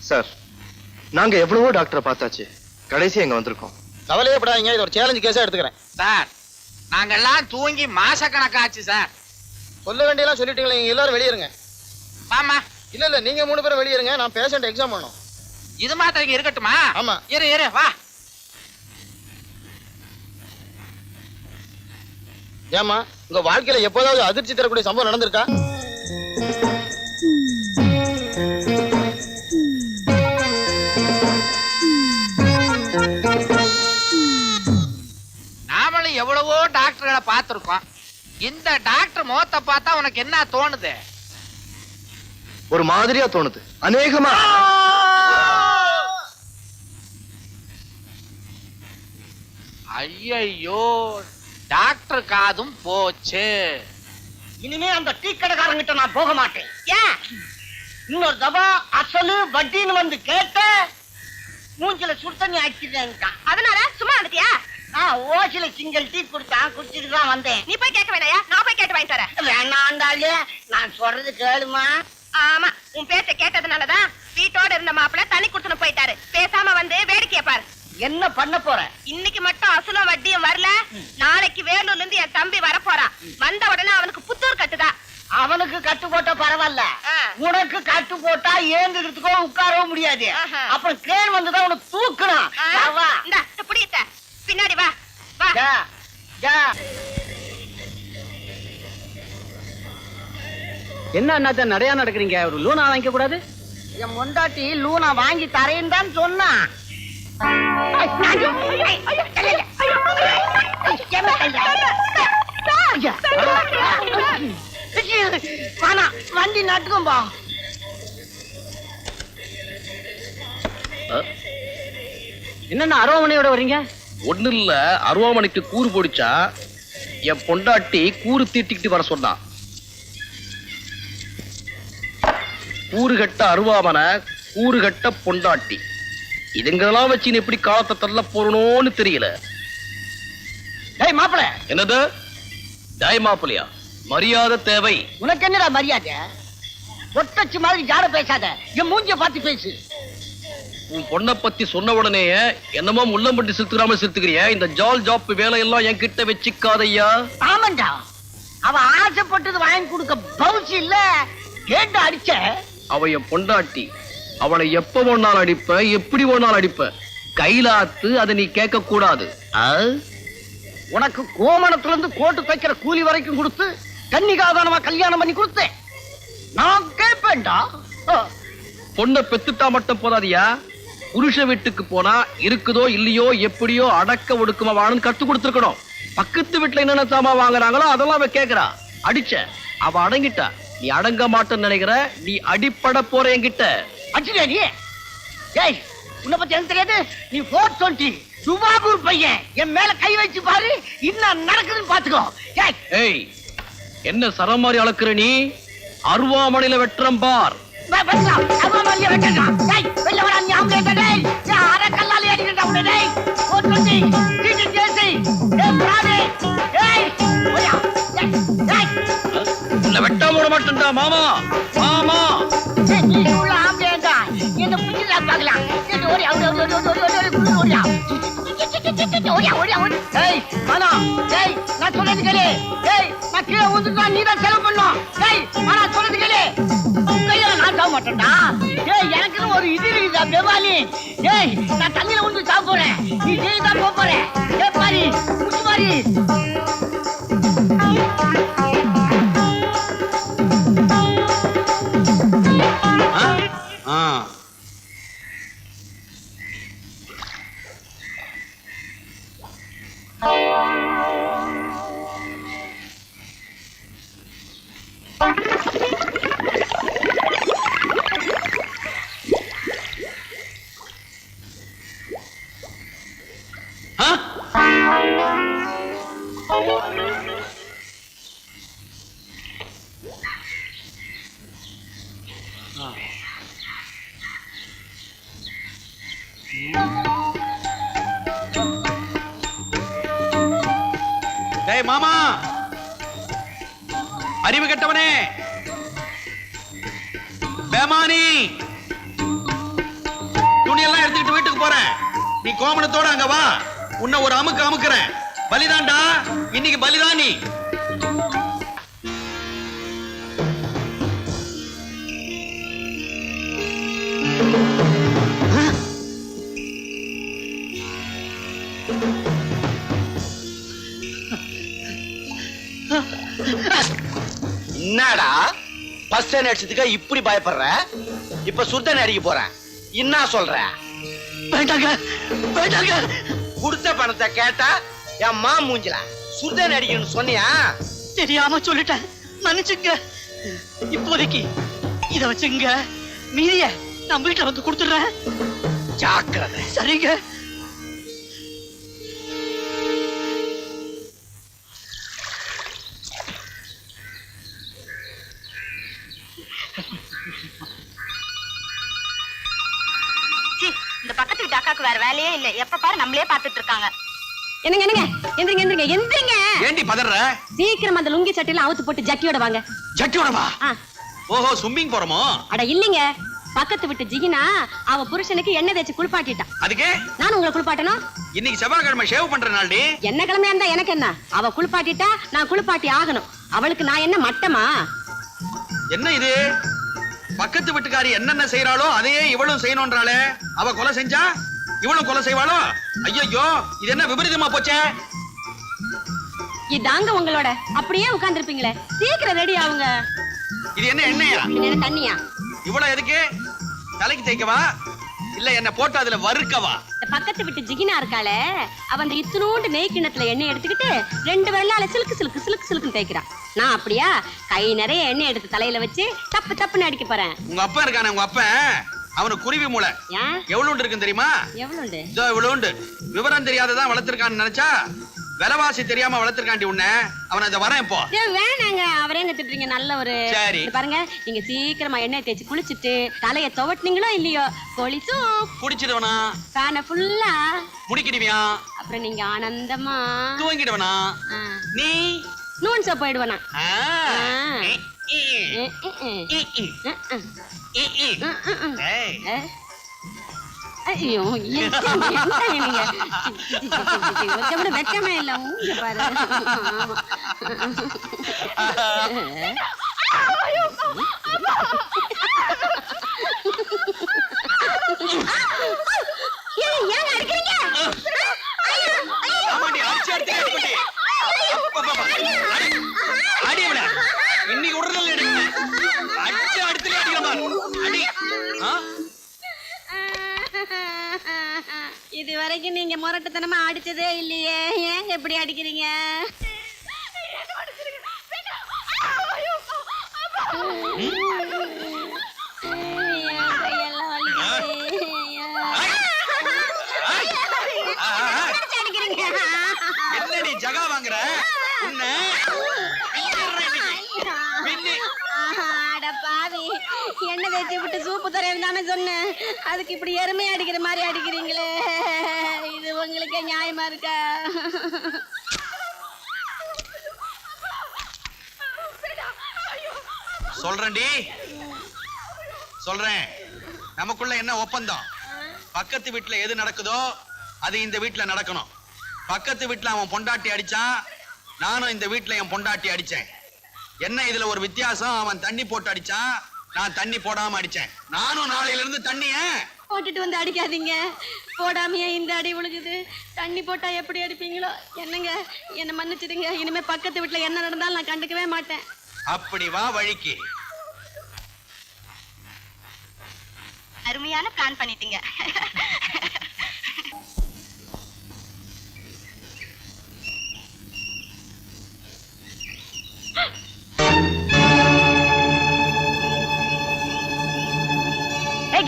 Sir, நாங்க எவ்வளவோ டாக்டரை பார்த்தாச்சு, கடைசி எங்க வந்திருக்கோம். கவலையே படாதீங்க, இது ஒரு சேலஞ்ச் கேஸா எடுத்துக்கிறேன். சார், நாங்கெல்லாம் தூங்கி மாசக்கணக்காச்சு சார். சொல்ல வேண்டியெல்லாம் சொல்லிட்டீங்களே, நீங்க எல்லாரும் வெளியேறுங்க. ஆமா. இல்ல நீங்க 3 பேரும் வெளியேறுங்க, நான் பேஷண்ட் எக்ஸாம் பண்ணணும். இது மாத்திரம் இங்க இருக்கட்டுமா? ஆமா. இரு வா. ஏமா, உங்க வாழ்க்கையில எப்போதாவது அதிர்ச்சி தரக்கூடிய சம்பவம் நடந்திருக்கா? நாமளும் எவ்வளவோ டாக்டர்களை பார்த்திருக்கோம். இந்த டாக்டர் முகத்தை பார்த்தா உனக்கு என்ன தோணுது? ஒரு மாதிரியா தோணுது. அநேகமா ஐயோ, டாக்டர் காதும் போச்சு. இனிமே அந்த டீ கடைக்காரங்கிட்ட நான் போக மாட்டேன். ஏன்? இன்னொரு தபா அசலு வட்டின்னு வந்து கேட்ட மூஞ்சில சுடுதண்ணி ஆக்கிட்டேன். அதனால சும்மா வந்துட்டியா? ஓசில சிங்கிள் டீ குடிச்சான், குடிச்சிட்டு தான் வந்தேன். நீ போய் கேட்க வேணாயா? நான் போய் கேட்டு வாங்கி தரேன். வேணாண்டாலே, நான் சொல்றது கேளுமா. ஆமா, உன் பேச்ச கேட்டதுனாலதான் வீட்டோட இருந்த மாப்பிள்ள தண்ணி குடுத்துன்னு போயிட்டாரு. பேசாம வந்து வேடிக்கைய பாரு. என்ன பண்ண போற? இன்னைக்கு மட்டும் அசலும் வட்டியும் வரல, நாளைக்கு வேலூர்ல இருந்து என் தம்பி வர போறான். வந்த உடனே அவனுக்கு புத்தூர் கட்டுதா. அவனுக்கு கட்டு போட்டா பரவாயில்ல, உனக்கு கட்டு போட்டா ஏந்துக்கிறதுக்கோ உட்காரவோ முடியாது. அப்புறம் கிரேன் வந்துதான் உனக்கு தூக்கணும். இந்த புடியத்த பின்னாடி வா வா. என்ன அண்ணாத்த நடையா நடக்கிறீங்க? ஒரு லூனா வாங்கிக்க கூடாது? என் மொண்டாட்டி லூனா வாங்கி தரேன்னு தான் சொன்னா. வண்டி நட்டுக்கும்பா. என்னன்னா அருவாமனையோட வரீங்க? ஒண்ணு இல்ல, அருவாமனைக்கு கூறு போடிச்சா என் பொண்டாட்டி கூறு தீட்டிக்கிட்டு வர சொன்னா. கூறு கட்ட அருவாமனை, கூறு கட்ட பொண்டாட்டி, இதுங்கெல்லாம் வச்சு நீ எப்படி காலத்தை தள்ள போறணும்னு தெரியல. டேய் மாப்பிள. என்னது டேய் மாப்பிளையா? மரியாதை தேவை. உனக்கு என்னடா மரியாதை? ஒட்டச்சி மாதிரி ஜாட பேசாத, என் மூஞ்சிய பார்த்து பேசு. உன் பொண்ணை பத்தி சொன்ன உடனே என்னமோ முள்ளம் பட்டி சிறுத்துக்கிறாம சிறுத்துக்கிறிய. இந்த ஜால் ஜாப் வேலையெல்லாம் என்கிட்ட வச்சுக்காதையா. ஆமாண்டா, அவ ஆசைப்பட்டது வாங்கி கொடுக்க பவுச்சு இல்ல, கேட்டு அடிச்ச. அவ என் பொண்டாட்டி, அவளை எப்ப ஒன்னாலும் அடிப்ப, எப்படி ஒன்னாலும் அடிப்ப. கைலாத்து அதை நீ கேட்க கூடாது. உனக்கு கோமணத்துல இருந்து கோட்டு தைக்கிற கூலி வரைக்கும் கொடுத்து கன்னிகாதானமா கல்யாணம் பண்ணி கொடுத்தேன். நான் கேட்பேன்டா. பொண்ணை பெத்துட்டா மட்டும் போதாதியா, புருஷ வீட்டுக்கு போனா இருக்குதோ இல்லையோ எப்படியோ அடக்க ஒடுக்கமா வாழன்னு கத்து கொடுத்துருக்கணும். பக்கத்து வீட்டுல என்னென்ன சாமா வாங்குறாங்களோ அதெல்லாம் அவ கேக்குறா. அடிச்ச, அவ அடங்கிட்டா. நீ அடங்க மாட்டேன்னு நினைக்கிற, நீ அடிப்பட போற என்கிட்ட. அடிச்சுடா நீ. ஏய், உன்னை பத்தி எனக்கு தெரியாது. நீ 420 துபாகூர் பையன். என் மேல கை வச்சு பாரு, இன்னும் நடக்குதுன்னு பாத்துக்கோ. ஏய், என்ன சரம் மாதிரி அளக்குற நீ? அருவாமனையில வெட்டுறம் பார். வெட்ட மூட மாட்டா மாமா. மாமா நான் சொல்றது கேளு. நான் கீழே ஊந்துட்டா நீ தான் செலவு பண்ணும். நான் சொல்றது கேளு. நான் சாக மாட்டேன்டா. எனக்கு ஒரு இது இருக்குதா பெவாலி. நான் தண்ணியில ஊந்து சாக போறேன், நீ ஜெயில தான் போக போற. பாரி முச்சு பாரி. டேய் மாமா, அறிவு கெட்டவனே, பேமானி, பக்கத்து வீட்டுக்கு போறேன். நீ கோமணத்தோட அங்க வா. உன்னை ஒரு அமுக்கு அமுக்குறேன். பலிதான்டா, இன்னைக்கு பலிதான் நீ. என்னடா பஸ் அடிச்சதுக்கு இப்படி பயப்படுற? இப்ப சுத்தனை அடிக்க போறேன். என்ன சொல்ற? போயிட்டாங்க போயிட்டாங்க. கொடுத்த பணத்தை கேட்டா என் மா மூஞ்சல சுத்தனை அடிக்கணும்னு சொன்னியா? தெரியாம சொல்லிட்டேன், மன்னிச்சுங்க. இப்போதைக்கு இத வச்சுங்க, மீதிய நான் வீட்டுல வந்து கொடுத்துடுறேன். ஜாக்கிரதை. சரிங்க. இந்த பக்கத்து வீட்டு அக்காக்கு வேற வேலையே இல்ல, எப்ப பாரு நம்மளே பாத்துட்டு இருக்காங்க. என்னங்க என்னங்க எந்திரிங்க எந்திரிங்க எந்திரிங்க. ஏண்டி பதற? சீக்கிரம் அந்த லுங்கி சட்டையில அவுத்து போட்டு ஜட்டியோட வாங்க. ஜட்டியோட வா. ஆ. ஓஹோ, ஸ்விம்மிங் போறோமோ? அட இல்லைங்க, பக்கத்து விட்டு ஜிகினா அவ புருஷனுக்கு எண்ணெய் தேய்ச்சி குளிப்பாட்டிட்டான். அதுக்கு நான் உங்களை குளிப்பாட்டணும். இன்னைக்கு செவ்வாய்க்கிழமை ஷேவ் பண்ற நாள்டி. என்ன கிழமையா இருந்தா எனக்கு என்ன? அவ குளிப்பாட்டிட்டா நான் குளிப்பாட்டி ஆகணும். அவளுக்கு நான் என்ன மட்டமா? என்ன இது? பக்கத்து வீட்டுக்காரி என்னென்ன செய்யறாளோ அதையே இவளும் செய்யணும்ன்றாளே. அவ கொலை செஞ்சா இவளும் கொலை செய்வாளோ? ஐயோ, இது என்ன விபரீதமா போச்சே? இதாங்க உங்களோட. அப்படியே உட்கார்ந்துருப்பீங்களே, சீக்கிரம் ரெடி ஆகுங்க. இது என்ன எண்ணெயா? என்ன தண்ணியா? இவ்வளவு எதுக்கு? தலைக்கு தேய்க்கவா இல்ல என்ன போட்டு அதுல வறுக்கவா? இந்த பக்கத்து விட்டு ஜிகினா இருக்காளே, அவ அந்த இத்துணூண்டு நெய் கிண்ணத்துல எண்ணெய் எடுத்துக்கிட்டு 2 விரலால சிலுக்கு சிலுக்கு சிலுக்கு சிலுக்குன்னு தேய்க்கிறான். நான் அப்படியா கை நிறைய எண்ணெய் எடுத்து தலையில வச்சு தப்பு தப்புன்னு அடிக்க போறேன். உங்க அப்பா இருக்கானே, உங்க அப்பா அவனுக்கு குருவி மூளை ஏன்? எவ்வளவு இருக்குன்னு தெரியுமா? எவ்வளவுண்டு? இதோ இவ்வளவுண்டு. விவரம் தெரியாததான் வளர்த்திருக்கான்னு நினைச்சா விலைவாசி தெரியாம வளர்த்திருக்காண்டி உன்னை. அவனை இந்த வரேன் இப்போ. வேணாங்க, அவரே எங்க திட்டுறீங்க? நல்ல ஒரு சரி. இது பாருங்க, நீங்க சீக்கிரமா எண்ணெய் தேய்ச்சி குளிச்சுட்டு தலைய துவட்டினீங்களோ இல்லையோ, கோழி சூப் குடிச்சிடுவனா? ஃபேனை ஃபுல்லா முடிக்கிடுவியா? அப்புறம் நீங்க ஆனந்தமா தூங்கிடுவனா? நீ நூன் சோப் போயிடுவனா? ஐயோ, நீங்க கொஞ்சம் வெக்கமே இல்ல. ஊங்க பாரு. ஏன் அடிக்கிறீங்க? ஆமாண்டி, அடிச்சு அடிச்சு அடிப்படி. அடியவன இன்னைக்கு உடனே அடிக்கணும். அடிச்சு அடுத்துல அடிக்கணும். அடி. இது வரைக்கும் நீங்க முரட்டுத்தனமா அடிச்சதே இல்லையே, ஏங்க இப்படி அடிக்கிறீங்க? என்னடி ஜகா வாங்குற? உன்னை பாவி, எண்ணெய் தேய்ச்சி விட்டு சூப்பு தரேன் தானே சொன்னேன். அதுக்கு இப்படி எருமை அடிக்கிற மாதிரி அடிக்கிறீங்களே, இது உங்களுக்கு நியாயமா இருக்கா? சொல்றேன்டி, சொல்றேன். நமக்குள்ள என்ன ஒப்பந்தம்? பக்கத்து வீட்டுல எது நடக்குதோ அது இந்த வீட்டுல நடக்கணும். பக்கத்து வீட்டுல அவன் பொண்டாட்டி அடிச்சான், நானும் இந்த வீட்டுல என் பொண்டாட்டி அடிச்சேன். என்ன இதுல ஒரு வித்தியாசம்? அவன் தண்ணி போட்டு அடிச்சான், நான் தண்ணி போடாம அடிச்சேன். நானும் நாளையில இருந்து தண்ணிய போட்டுட்டு வந்து அடிக்காதீங்க. போடாமையே இந்த அடி விழுகுது. தண்ணி போட்டா எப்படி அடிப்பீங்களோ என்னங்க, என்ன மன்னிச்சிடுங்க. இனிமே பக்கத்து வீட்டுல என்ன நடந்தாலும் நான் கண்டுக்கவே மாட்டேன். அப்படி வா வழிக்கு. அருமையான பிளான் பண்ணிட்டீங்க.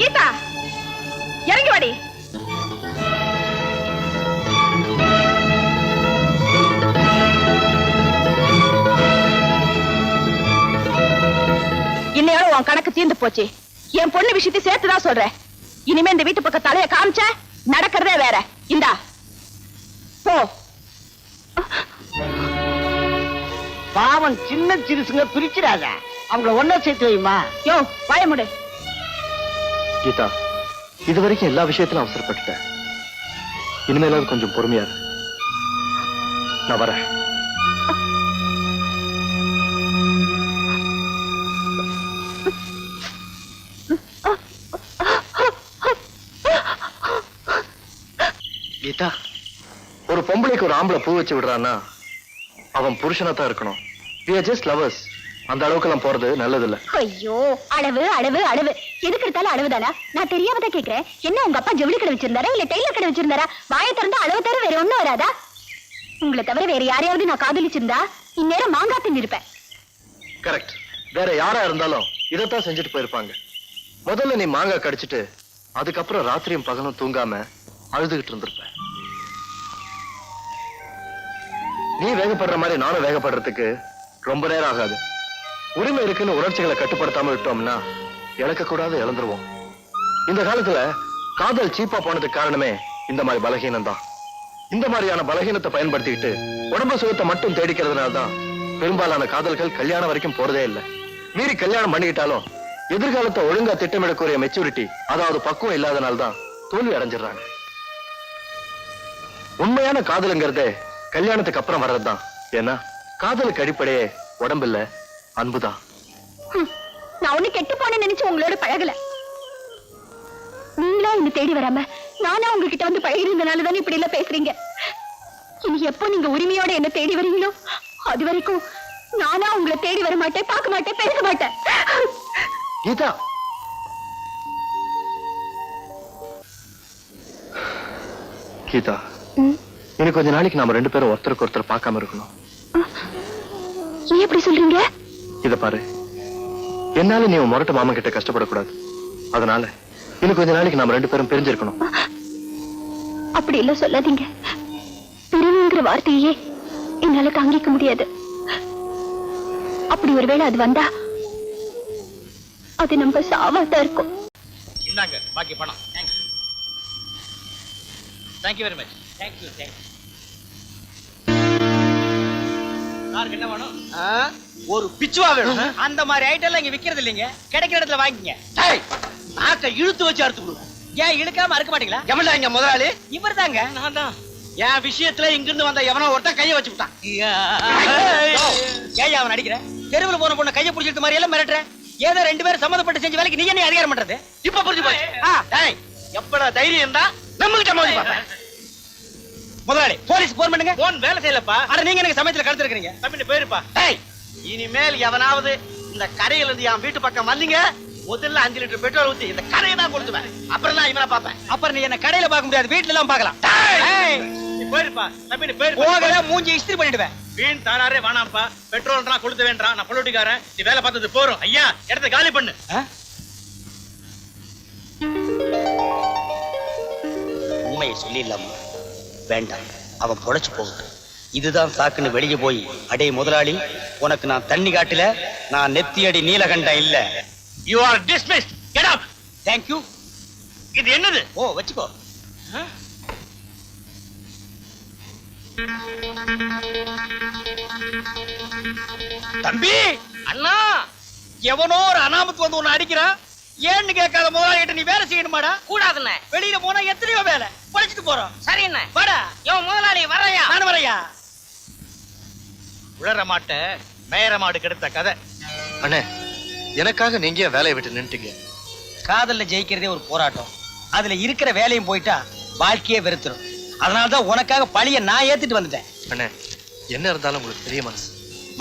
கீதா, இறங்கி வாடி. இன்னையோட உன் கணக்கு தீர்ந்து போச்சு. என் பொண்ணு விஷயத்தை சேர்த்துதான் சொல்றேன். இனிமே இந்த வீட்டு பக்கம் தலைய காமிச்ச நடக்கிறதே வேற. இந்தா போ. பாவம் சின்ன சிறுசுங்க பிரிச்சிடாத, அவங்கள ஒன்னா சேர்த்து வைமா. யோ வாய முடு. கீதா, இது வரைக்கும் எல்லா விஷயத்திலும் அவசரப்பட்டுட்டேன். இனிமேலாவது கொஞ்சம் பொறுமையா இரு. நான் வரேன். கீதா, ஒரு பொம்பளைக்கு ஒரு ஆம்பளை பூ வச்சு விடுறான்னா அவன் புருஷனா தான் இருக்கணும். We are just lovers. அந்த அளவுக்கு எல்லாம் போறது நல்லது இல்ல. ஐயோ, அளவு அளவு அளவு, எதுக்கு எடுத்தாலும் அளவுதானா? நான் தெரியாம தான் கேக்குறேன். என்ன உங்க அப்பா ஜவுளி கடை வச்சிருந்தாரா இல்ல டெய்லர் கடை வச்சிருந்தாரா? வாயை திறந்தா அளவு தவிர வேற ஒண்ணும் வராதா? உங்களை தவிர வேற யாரையாவது நான் காதலிச்சிருந்தா இந்நேரம் மாங்காய் தின்னிருப்பேன். கரெக்ட். வேற யாரா இருந்தாலும் இதைத்தான் செஞ்சுட்டு போயிருப்பாங்க. முதல்ல நீ மாங்காய் கடிச்சிட்டு அதுக்கப்புறம் ராத்திரியும் பகலும் தூங்காம அழுதுகிட்டு இருந்திருப்ப. நீ வேகப்படுற மாதிரி நானும் வேகப்படுறதுக்கு ரொம்ப நேரம் ஆகாது. உரிமை இருக்குன்னு உணர்ச்சிகளை கட்டுப்படுத்தாம விட்டோம்னா இழக்க கூடாது, இழந்துருவோம். இந்த காலத்துல காதல் சீப்பா போனதுக்கு காரணமே இந்த மாதிரி பலகீனம் தான். இந்த மாதிரியான பலகீனத்தை பயன்படுத்திக்கிட்டு உடம்பு சுகத்தை மட்டும் தேடிக்கிறதுனால்தான் பெரும்பாலான காதல்கள் கல்யாணம் வரைக்கும் போறதே இல்லை. மீறி கல்யாணம் பண்ணிக்கிட்டாலும் எதிர்காலத்தை ஒழுங்கா திட்டமிடக்கூடிய மெச்சூரிட்டி, அதாவது பக்குவம் இல்லாதனால்தான் தோல்வி அடைஞ்சிடறாங்க. உண்மையான காதலுங்கிறதே கல்யாணத்துக்கு அப்புறம் வர்றதுதான். ஏன்னா காதலுக்கு அடிப்படையே உடம்பு இல்ல, அன்புதான். நான் ஒண்ணு கெட்டு போனேன்னு நினைச்சு உங்களோட பழகல. நீங்களா என்ன தேடி வராம நானா உங்ககிட்ட வந்து பழகிருந்தனால தானே இப்படி எல்லாம் பேசுறீங்க. இனி எப்போ நீங்க உரிமையோட என்ன தேடி வரீங்களோ அது வரைக்கும் நானா உங்களை தேடி வர மாட்டேன், பார்க்க மாட்டேன், பேச மாட்டேன். கீதா, கீதா, இன்னும் கொஞ்ச நாளைக்கு நாம ரெண்டு பேரும் ஒருத்தருக்கு ஒருத்தர் பார்க்காம இருக்கணும். ஏன் எப்படி சொல்றீங்க? இத பாரு, என்னால நீ உன் முரட்டு மாமா கிட்ட கஷ்டப்படக்கூடாது. அதனால இன்னும் கொஞ்ச நாளைக்கு நாம ரெண்டு பேரும் பிரிஞ்சிருக்கணும். அப்படி இல்ல சொல்லாதீங்க. பிரிவுங்கிற வார்த்தையே என்னால தாங்கிக்க முடியாது. அப்படி ஒருவேளை அது வந்தா அது நம்ம சாவாதான் இருக்கும். இந்தாங்க பாக்கி பணம். Thank you very much. தேங்க்யூ. யாருக்கு என்ன வேணும்? ஒரு பிச்சுவா வேணும். அந்த மாதிரி ஐட்டம் எல்லாம் இங்க விக்கிறது இல்லைங்க. கிடைக்கிற இடத்துல வாங்கிங்க. நாக்க இழுத்து வச்சு அறுத்து கொடுங்க. ஏன் இழுக்காம அறுக்க மாட்டீங்களா? எவன்டா இங்க முதலாளி? இவர் தாங்க. நான் தான். என் விஷயத்துல இங்கிருந்து வந்த எவனோ ஒருத்தன் கைய வச்சு விட்டான். ஏன் அவன் அடிக்கிற? தெருவுல போன பொண்ணு கையை பிடிச்சிட்டு மாதிரி எல்லாம் மிரட்டுற. ஏதோ ரெண்டு பேரும் சம்மந்தப்பட்டு செஞ்ச வேலைக்கு நீ என்ன அதிகாரம் பண்றது? இப்ப புரிஞ்சு போச்சு. எப்படா தைரியம் இருந்தா நம்ம கிட்ட மோதி பாப்பேன். முதலாளி போலீஸ் போன் பண்ணுங்க. போன் வேலை செய்யலப்பா. அட நீங்க எனக்கு சமயத்துல கடத்து இருக்கீங்க. தம்பி போயிருப்பா. இனிமேல் எவனாவது இந்த கரையில இருந்து என் வீட்டு பக்கம் வந்தீங்க, முதல்ல 5 லிட்டர் பெட்ரோல் ஊத்தி இந்த கரையை தான் கொடுத்துவேன். அப்புறம் நான் இவனை பாப்பேன். அப்புறம் நீ என்ன கடையில பார்க்க முடியாது, வீட்டுல எல்லாம் பார்க்கலாம். நீ போயிருப்பா. தம்பி போயிருப்பா. போகல மூஞ்சி இஸ்திரி பண்ணிடுவேன். வீண் தாராரே வேணாம்ப்பா. பெட்ரோல்ன்றா கொடுத்து வேண்டாம். நான் பொலிட்டிக்காரன். நீ வேலை பார்த்தது போறோம். ஐயா இடத்தை காலி பண்ணு. உண்மையை சொல்லிடலாமா? வேண்டாம், அவன் பொழைச்சு போகுது. இதுதான் சாக்குன்னு வெளியே போய், அடே முதலாளி, உனக்கு நான் தண்ணி காட்டல, நான் நெத்தி அடி நீலகண்டம் இல்ல. You are dismissed. Get out. Thank you. இது என்னது? ஓ வச்சுக்கோ. தம்பி, அண்ணா, எவனோ ஒரு அனாமத்து வந்து உன்னை அடிக்கிறான். ஏன்னு கேட்காத முதலாளிகிட்ட நீ வேலை செய்யணுமாடா? கூடாதுண்ணே. வெளியில போனா எத்தனையோ வேலை. படிச்சுட்டு போறோம். சரி என்ன? வாடா. யோ முதலாளி வரையா? நான் வரையா? உழற மாட்ட மேயற மாடு கெடுத்த கதை. அண்ணே, எனக்காக நீங்க ஏன் வேலையை விட்டு நின்னுட்டீங்க? காதல்ல ஜெயிக்கிறதே ஒரு போராட்டம். அதுல இருக்கிற வேலையும் போயிட்டா வாழ்க்கையே வெறுத்துரும். அதனாலதான் உனக்காக பழிய நான் ஏத்துட்டு வந்துட்டேன். அண்ணே, என்ன இருந்தாலும் உங்களுக்கு பெரிய மனசு.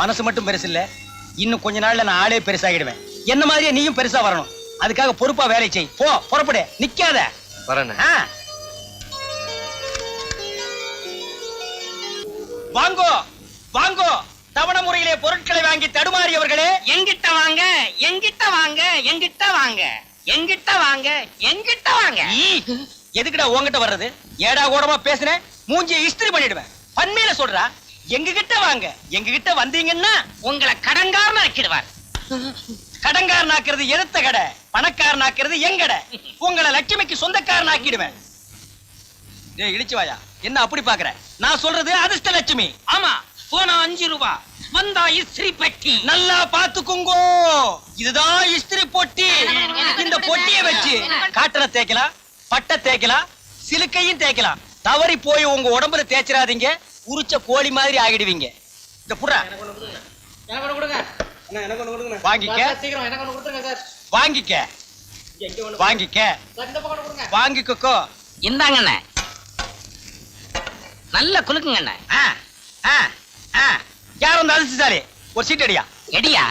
மனசு மட்டும் பெருசு இல்ல, இன்னும் கொஞ்ச நாள்ல நான் ஆளே பெருசாகிடுவேன். என்ன மாதிரியே நீயும் பெருசா வரணும். அதுக்காக பொறுப்பா வேலை செய். போ, புறப்படு, நிக்காத. வரேண்ணே. வாங்கோ வாங்கோ, தவணை முறையிலே பொருட்களை வாங்கி தடுமாறியவர்களே, எங்கிட்ட வாங்க, எங்கிட்ட வாங்க, எங்கிட்ட வாங்க, எங்கிட்ட வாங்க, எங்கிட்ட வாங்க. எதுக்குடா உன்கிட்ட வர்றது? ஏடா கூடமா பேசுறேன், மூஞ்சியை இஸ்திரி பண்ணிடுவேன். பன்மையில சொல்றா, எங்க கிட்ட வாங்க. எங்க கிட்ட வந்தீங்கன்னா உங்களை கடன்காரன் ஆக்கிடுவார். கடன்காரன் ஆக்குறது எடுத்த கடை, பணக்காரன் ஆக்குறது எங்கடை. உங்களை லட்சுமிக்கு சொந்தக்காரன் ஆக்கிடுவேன். டேய் இடிச்சு வாயா, என்ன அப்படி பாக்குற? நான் சொல்றது அதிர்ஷ்ட லட்சுமி. ஆமா, போனா 5 ரூபாய், வந்தா இஸ்திரி பெட்டி. நல்லா பாத்துக்குங்கோ, இதுதான் இஸ்திரி பொட்டி. இந்த பொட்டியை வச்சு காட்டனை தேய்க்கலாம், பட்டை தேய்க்கலாம், சிலுக்கையும் தேய்க்கலாம். தவறி போய் உங்க உடம்புல தேய்ச்சிடாதீங்க, உரிச்ச கோழி மாதிரி ஆகிடுவீங்க. இந்த புறா வாங்கிக்க, வாங்கிக்க, வாங்கிக்க, வாங்கிக்கோ. இந்தாங்கண்ணே, நல்ல குலுக்குங்கண்ணே. யார் வந்து அதிர்ஷ்டசாலி? ஒரு சீட் அடியா. எடியா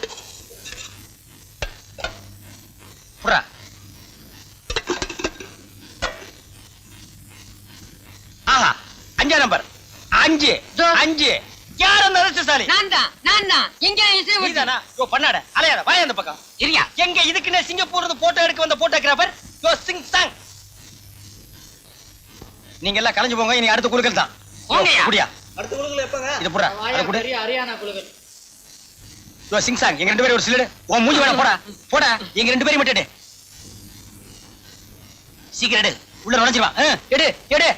புறா ஆஹா, 5 நம்பர் 5 5. யார் அந்த அதிர்ஷ்டசாலி? நான் தான் எங்க நீதானா? யோ பண்ணாட அலையாத வாய அந்த பக்கம். இருயா. எங்க இதுக்குன்னே சிங்கப்பூர்ல இருந்து போட்டோ எடுக்க வந்த போட்டோகிராஃபர் யோ சிங் சாங். நீங்க எல்லாம் கலைஞ்சு போங்க, இனி அடுத்த குலுக்கல் தான். போங்கய்யா. குடியா. அடுத்த குழுக்கள் எப்பங்க? இது புறா. அத குடு. ஹரியானா குலுக்கல். யோ சிங் சாங், எங்க 2 பேரும் ஒரு சிலடு. உன் மூஞ்சி வேணா போடா. போடா. எங்க 2 பேரையும் மட்டும் எடு. சீக்கிரம் எடு. உள்ள நுழைஞ்சிரு வா. எடு எடு.